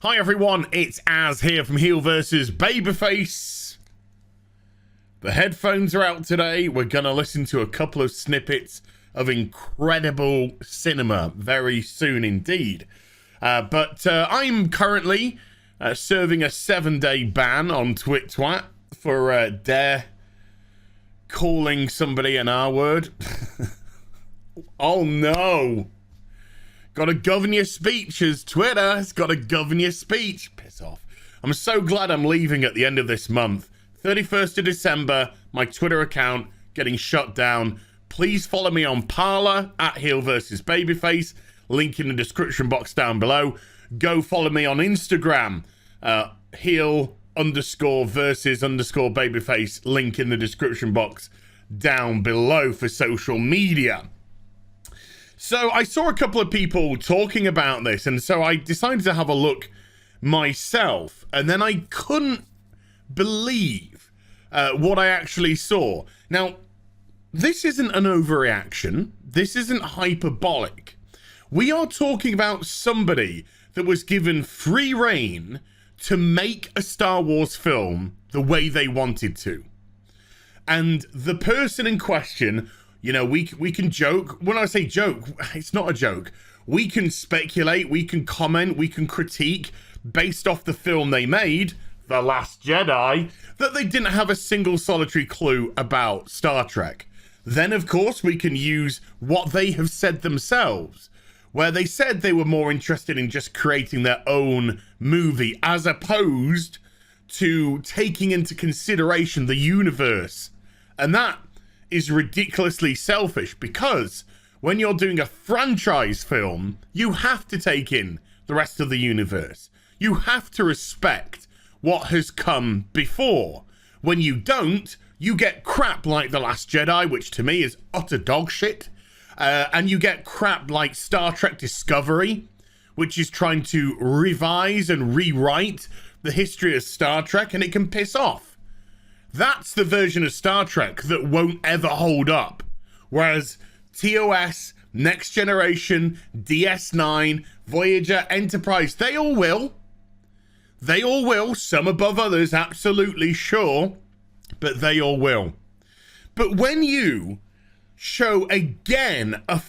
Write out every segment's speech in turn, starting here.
Hi everyone, it's Az here from HeelvsBabyface. The headphones are out today. We're going to listen to a couple of snippets of incredible cinema very soon indeed. But I'm currently serving a 7-day ban on TwitTwat for dare calling somebody an R-word. Oh no! Gotta govern your speeches, Twitter. It's gotta govern your speech. Piss off. I'm so glad I'm leaving at the end of this month. 31st of December, my Twitter account getting shut down. Please follow me on Parler at HeelvsBabyface. Link in the description box down below. Go follow me on Instagram. Heel_versus_babyface. Link in the description box down below for social media. So I saw a couple of people talking about this, and so I decided to have a look myself, and then I couldn't believe what I actually saw. Now, this isn't an overreaction. This isn't hyperbolic. We are talking about somebody that was given free rein to make a Star Wars film the way they wanted to. And the person in question, you know, we can joke. When I say joke, it's not a joke. We can speculate, we can comment, we can critique based off the film they made, The Last Jedi, that they didn't have a single solitary clue about Star Trek. Then, of course, we can use what they have said themselves, where they said they were more interested in just creating their own movie as opposed to taking into consideration the universe. And that is ridiculously selfish, because when you're doing a franchise film, you have to take in the rest of the universe. You have to respect what has come before. When you don't, you get crap like The Last Jedi, which to me is utter dog shit. And you get crap like Star Trek Discovery, which is trying to revise and rewrite the history of Star Trek, and it can piss off. That's the version of Star Trek that won't ever hold up. Whereas TOS, Next Generation, DS9, Voyager, Enterprise, they all will. They all will. Some above others, absolutely sure. But they all will. But when you show again an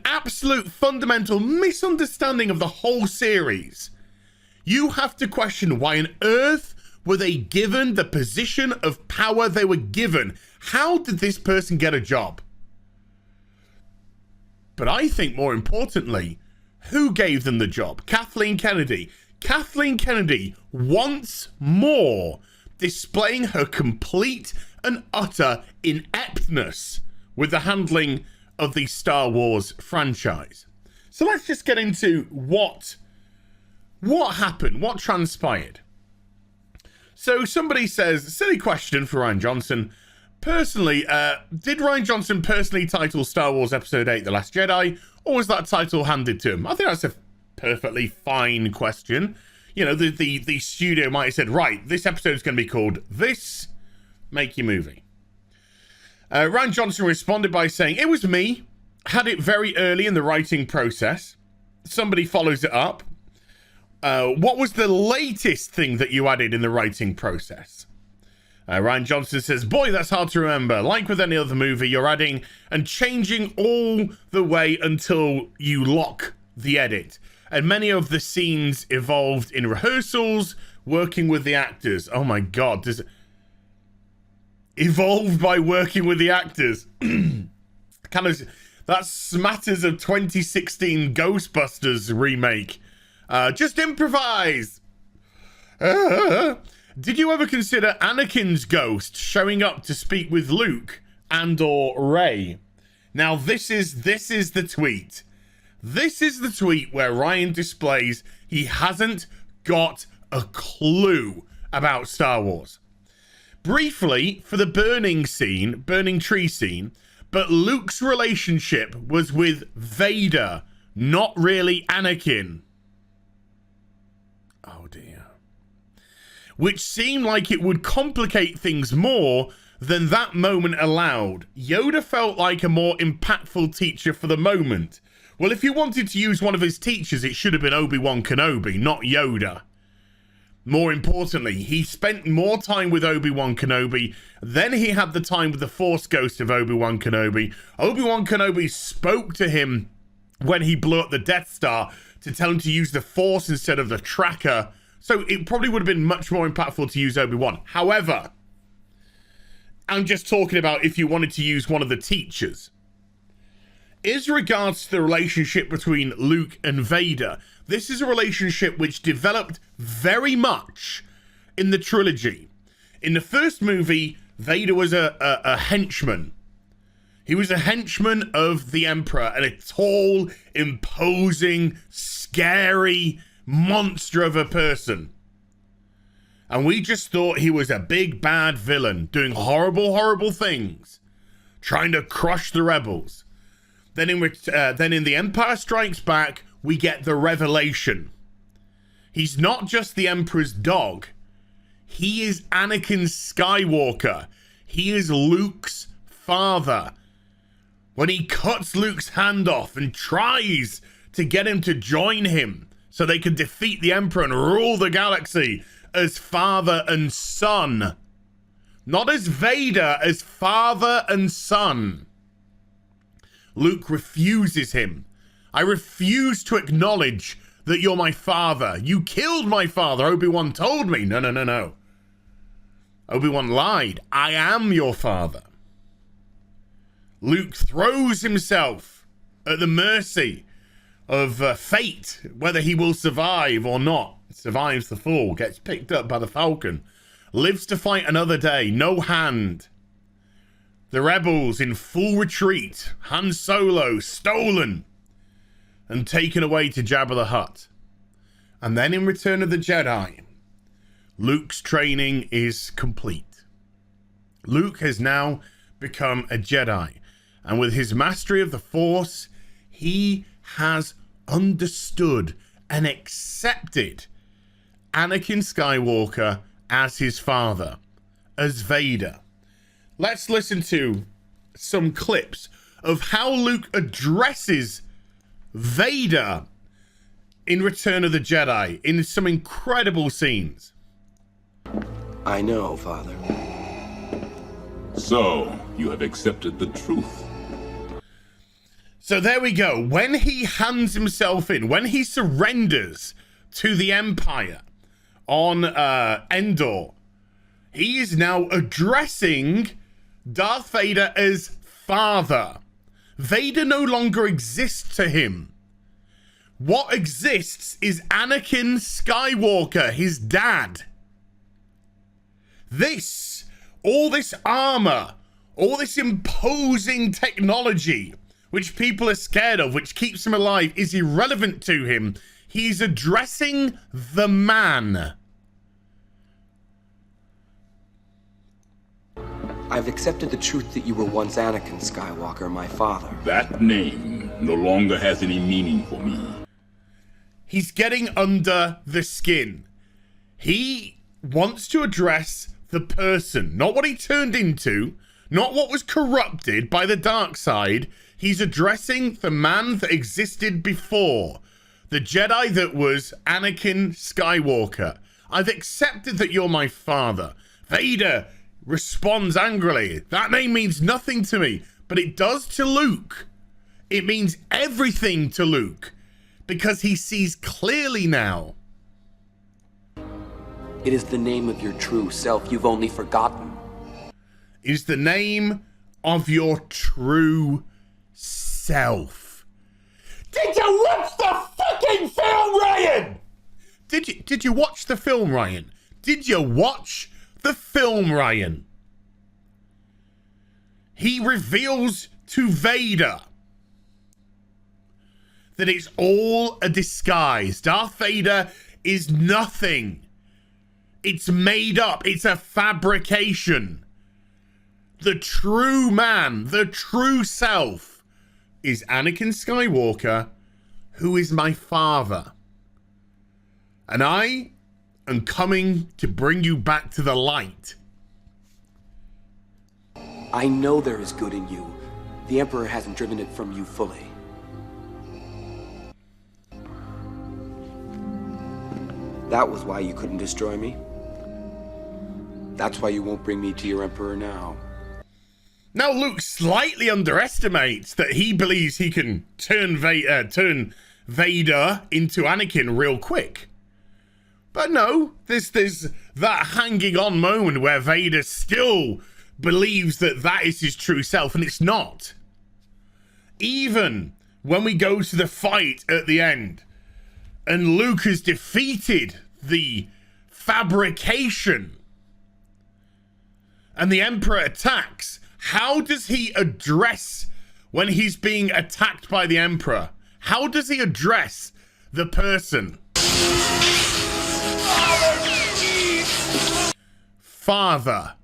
absolute fundamental misunderstanding of the whole series, you have to question why on earth were they given the position of power they were given? How did this person get a job? But I think more importantly, who gave them the job? Kathleen Kennedy. Kathleen Kennedy, once more, displaying her complete and utter ineptness with the handling of the Star Wars franchise. So let's just get into what happened, what transpired. So somebody says, silly question for Rian Johnson. Personally, did Rian Johnson personally title Star Wars Episode 8 The Last Jedi, or was that title handed to him? I think that's a perfectly fine question. You know, the studio might have said, right, this episode's going to be called this, make your movie. Rian Johnson responded by saying, it was me, had it very early in the writing process. Somebody follows it up. What was the latest thing that you added in the writing process? Rian Johnson says, boy, that's hard to remember. Like with any other movie, you're adding and changing all the way until you lock the edit. And many of the scenes evolved in rehearsals, working with the actors. Oh my God, does it evolved by working with the actors? That smatters of 2016 Ghostbusters remake. Just improvise. Did you ever consider Anakin's ghost showing up to speak with Luke and/or Rey? Now this is the tweet. This is the tweet where Rian displays he hasn't got a clue about Star Wars. Briefly, for the burning tree scene, but Luke's relationship was with Vader, not really Anakin. Oh dear. Which seemed like it would complicate things more than that moment allowed. Yoda felt like a more impactful teacher for the moment, Well, if you wanted to use one of his teachers, it should have been Obi-Wan Kenobi, not Yoda. More importantly, he spent more time with Obi-Wan Kenobi, then he had the time with the Force Ghost of Obi-Wan Kenobi. Obi-Wan Kenobi spoke to him when he blew up the Death Star to tell him to use the Force instead of the tracker. So it probably would have been much more impactful to use Obi-Wan. However, I'm just talking about if you wanted to use one of the teachers. As regards to the relationship between Luke and Vader, this is a relationship which developed very much in the trilogy. In the first movie, Vader was a henchman. He was a henchman of the Emperor, and a tall, imposing, scary monster of a person. And we just thought he was a big bad villain, doing horrible, horrible things, trying to crush the rebels. Then in The Empire Strikes Back, we get the revelation. He's not just the Emperor's dog. He is Anakin Skywalker. He is Luke's father. When he cuts Luke's hand off and tries to get him to join him so they can defeat the Emperor and rule the galaxy as father and son. Not as Vader, as father and son. Luke refuses him. I refuse to acknowledge that you're my father. You killed my father. Obi-Wan told me. No. Obi-Wan lied. I am your father. Luke throws himself at the mercy of fate, whether he will survive or not. Survives the fall, gets picked up by the Falcon, lives to fight another day. No hand. The rebels in full retreat. Han Solo stolen and taken away to Jabba the Hutt. And then in Return of the Jedi, Luke's training is complete. Luke has now become a Jedi. And with his mastery of the Force, he has understood and accepted Anakin Skywalker as his father, as Vader. Let's listen to some clips of how Luke addresses Vader in Return of the Jedi in some incredible scenes. I know, Father. So, you have accepted the truth. So there we go. When he hands himself in, when he surrenders to the Empire on Endor, he is now addressing Darth Vader as father. Vader no longer exists to him. What exists is Anakin Skywalker, his dad. All this armor, all this imposing technology, which people are scared of, which keeps him alive, is irrelevant to him. He's addressing the man. I've accepted the truth that you were once Anakin Skywalker, my father. That name no longer has any meaning for me. He's getting under the skin. He wants to address the person, not what he turned into, not what was corrupted by the dark side. He's addressing the man that existed before, the Jedi that was Anakin Skywalker. I've accepted that you're my father. Vader responds angrily. That name means nothing to me, but it does to Luke. It means everything to Luke, because he sees clearly now. It is the name of your true self you've only forgotten. It is the name of your true self. Did you watch the fucking film, Ryan? Did you watch the film, Ryan? Did you watch the film, Ryan? He reveals to Vader that it's all a disguise. Darth Vader is nothing. It's made up. It's a fabrication. The true man, the true self, is Anakin Skywalker, who is my father. And I am coming to bring you back to the light. I know there is good in you. The Emperor hasn't driven it from you fully. That was why you couldn't destroy me. That's why you won't bring me to your Emperor now. Now Luke slightly underestimates that he believes he can turn Vader into Anakin real quick. But no, there's that hanging on moment where Vader still believes that that is his true self, and it's not. Even when we go to the fight at the end, and Luke has defeated the fabrication, and the Emperor attacks, how does he address when he's being attacked by the Emperor? How does he address the person? Father.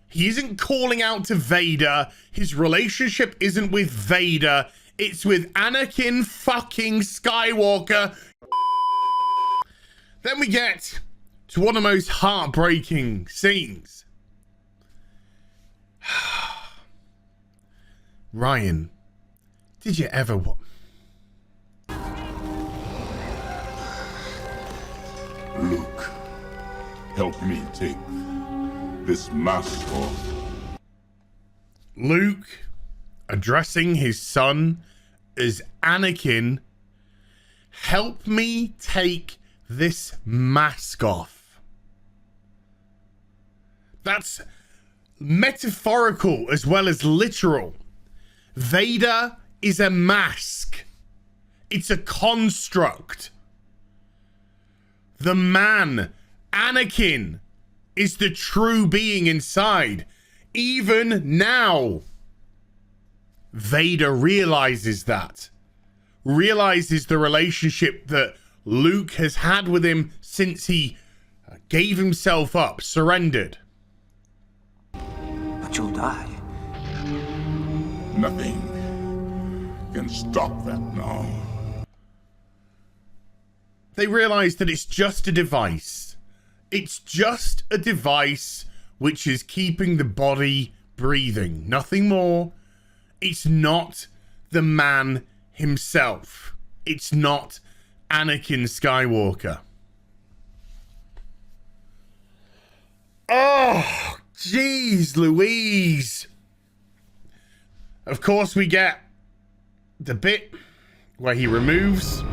He isn't calling out to Vader. His relationship isn't with Vader. It's with Anakin fucking Skywalker. Then we get to one of the most heartbreaking scenes. Ryan, did you ever Luke, help me take this mask off. Luke addressing his son as Anakin, help me take this mask off. That's metaphorical as well as literal. Vader is a mask. It's a construct. The man, Anakin, is the true being inside. Even now, Vader realizes that. Realizes the relationship that Luke has had with him since he gave himself up, surrendered. But you'll die. Nothing can stop that now. They realize that it's just a device. It's just a device which is keeping the body breathing. Nothing more. It's not the man himself. It's not Anakin Skywalker. Oh, jeez Louise. Of course, we get the bit where he removes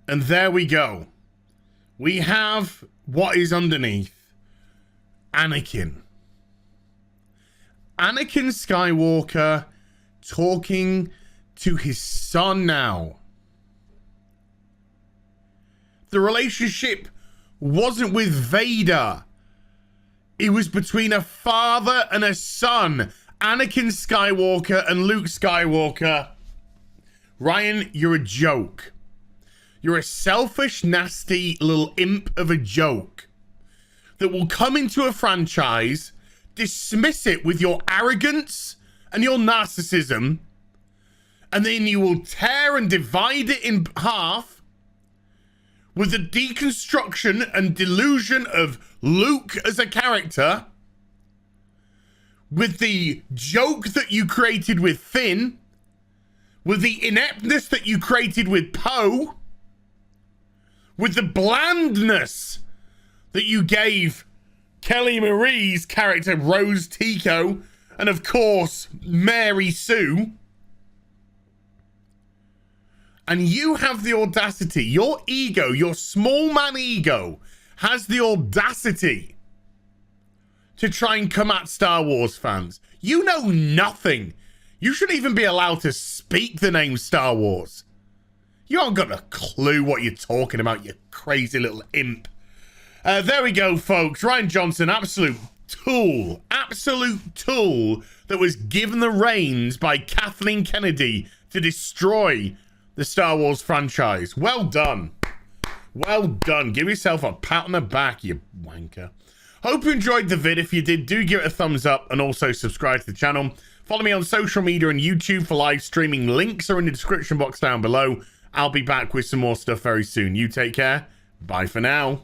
and there we go. We have what is underneath. Anakin. Anakin Skywalker talking to his son now. The relationship wasn't with Vader. It was between a father and a son. Anakin Skywalker and Luke Skywalker. Ryan, you're a joke. You're a selfish, nasty little imp of a joke that will come into a franchise, dismiss it with your arrogance and your narcissism, and then you will tear and divide it in half with the deconstruction and delusion of Luke as a character, with the joke that you created with Finn, with the ineptness that you created with Poe, with the blandness that you gave Kelly Marie's character Rose Tico, and of course Mary Sue. And you have the audacity, your ego, your small man ego has the audacity to try and come at Star Wars fans. You know nothing. You shouldn't even be allowed to speak the name Star Wars. You haven't got a clue what you're talking about, you crazy little imp. There we go, folks. Rian Johnson, absolute tool that was given the reins by Kathleen Kennedy to destroy the Star Wars franchise. Well done. Well done. Give yourself a pat on the back, you wanker. Hope you enjoyed the vid. If you did, do give it a thumbs up and also subscribe to the channel. Follow me on social media and YouTube for live streaming. Links are in the description box down below. I'll be back with some more stuff very soon. You take care. Bye for now.